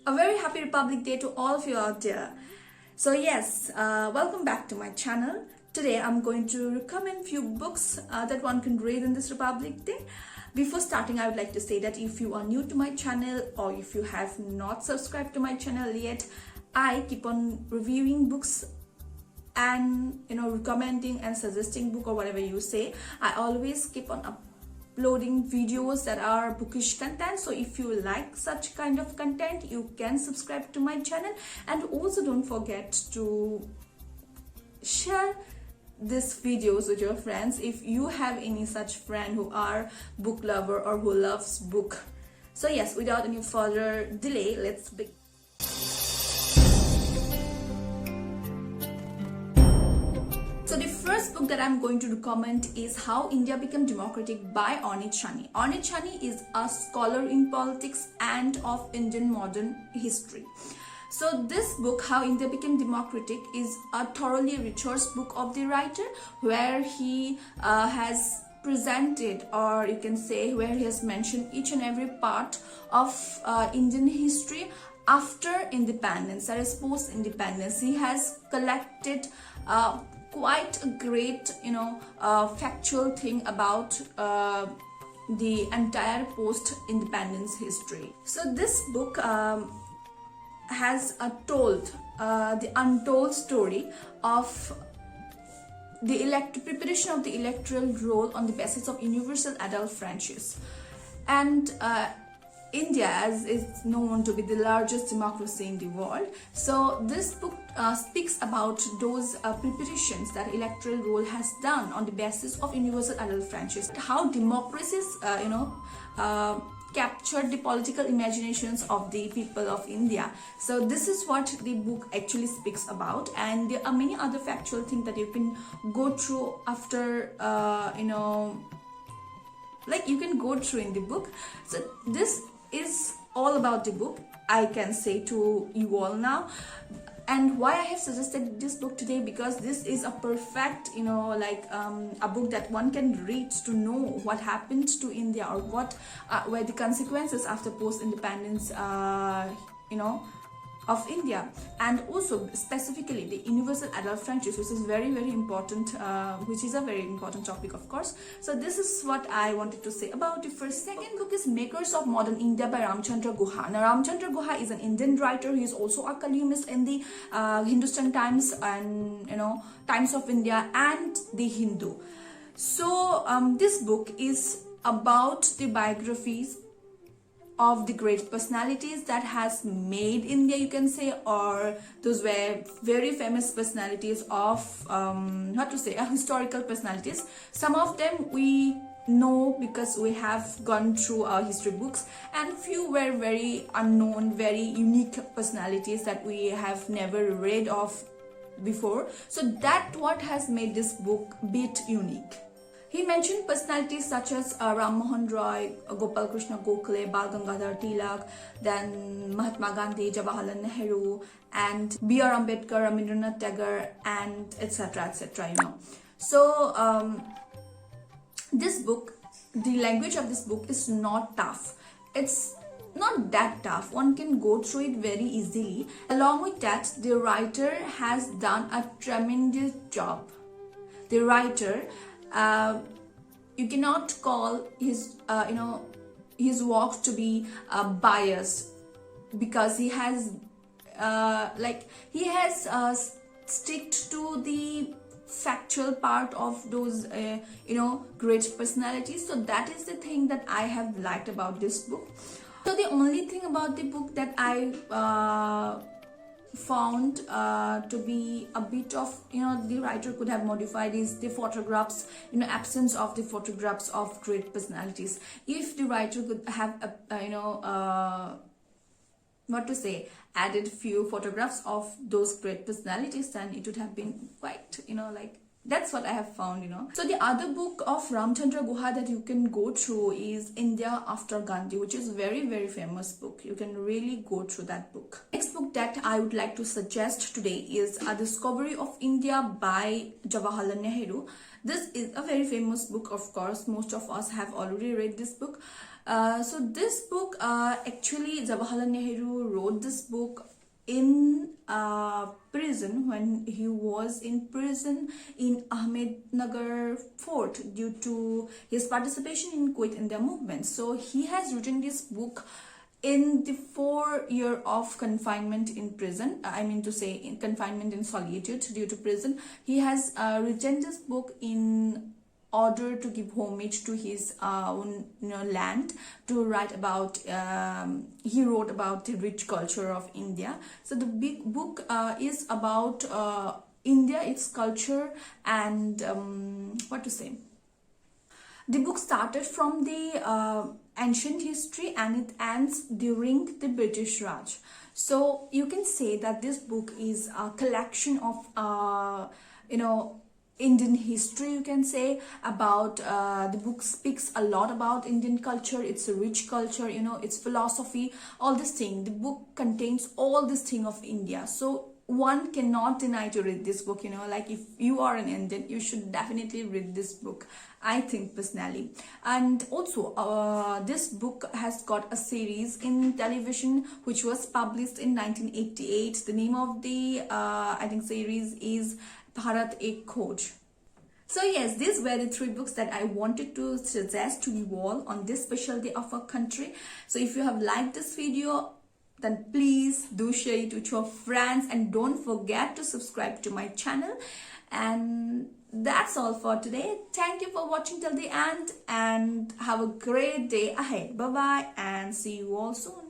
A very happy Republic Day to all of you out there. So yes, welcome back to my channel. Today I'm going to recommend few books that one can read in this Republic Day. Before starting, I would like to say that if you are new to my channel or if you have not subscribed to my channel yet, I keep on reviewing books and recommending and suggesting book or whatever you say. I always keep on uploading videos that are bookish content, so if you like such kind of content, you can subscribe to my channel. And also don't forget to share these videos with your friends if you have any such friend who are book lover or who loves book. So yes, without any further delay, let's begin. So the first book that I'm going to recommend is How India Became Democratic by Ornit Shani. Ornit Shani is a scholar in politics and of Indian modern history. So this book, How India Became Democratic, is a thoroughly researched book of the writer, where he has presented, or you can say where he has mentioned each and every part of Indian history after independence, that is post-independence. He has collected quite a great factual thing about the entire post-independence history. So this book has told the untold story of the preparation of the electoral roll on the basis of universal adult franchise. And India, as is known to be the largest democracy in the world, so this book speaks about those preparations that electoral roll has done on the basis of universal adult franchise. How democracies, captured the political imaginations of the people of India. So this is what the book actually speaks about, and there are many other factual things that you can go through after like you can go through in the book. So this is all about the book, I can say to you all now. And why I have suggested this book today, because this is a perfect a book that one can read to know what happened to India, or what were the consequences after post-independence of India, and also specifically the universal adult franchise, which is very important, which is a very important topic, of course. So this is what I wanted to say about the first. Second book is Makers of Modern India by Ramchandra Guha. Now Ramchandra Guha is an Indian writer. He is also a columnist in the Hindustan Times and Times of India and the Hindu. So this book is about the biographies of the great personalities that has made India, you can say, or those were very famous personalities of historical personalities. Some of them we know because we have gone through our history books, and few were very unknown, very unique personalities that we have never read of before. So that what has made this book bit unique. He mentioned personalities such as Ram Mohan Roy, Gopal Krishna Gokhale, Bal Gangadhar Tilak, then Mahatma Gandhi, Jawaharlal Nehru, and B.R. Ambedkar, Rabindranath Tagore, and etc. So this book, the language of this book is not tough. It's not that tough. One can go through it very easily. Along with that, the writer has done a tremendous job. The writer, you cannot call his his work to be biased, because he has sticked to the factual part of those great personalities. So that is the thing that I have liked about this book. So the only thing about the book that I found to be a bit of the writer could have modified is the photographs, absence of the photographs of great personalities. If the writer could have added few photographs of those great personalities, then it would have been quite that's what I have found. So the other book of Ramchandra Guha that you can go through is India After Gandhi, which is very famous book. You can really go through that book. Next book that I would like to suggest today is A Discovery of India by Jawaharlal Nehru. This is a very famous book, of course. Most of us have already read this book. So this book, actually Jawaharlal Nehru wrote this book in prison, when he was in prison in Ahmednagar fort due to his participation in Quit India movement. So he has written this book in the 4 year of confinement in prison. I mean to say, in confinement in solitude due to prison. He has written this book in order to give homage to his own land, to write about he wrote about the rich culture of India. So the big book is about India, its culture, and what to say, the book started from the ancient history and it ends during the British Raj. So you can say that this book is a collection of Indian history, you can say, about the book speaks a lot about Indian culture, its a rich culture, its philosophy, all this thing. The book contains all this thing of India. So one cannot deny to read this book, like if you are an Indian, you should definitely read this book, I think personally. And also this book has got a series in television which was published in 1988. The name of the I think series is Bharat Ek Khoj. So yes, these were the 3 books that I wanted to suggest to you all on this special day of our country. So if you have liked this video, then please do share it with your friends and don't forget to subscribe to my channel. And that's all for today. Thank you for watching till the end and have a great day ahead. Bye bye and see you all soon.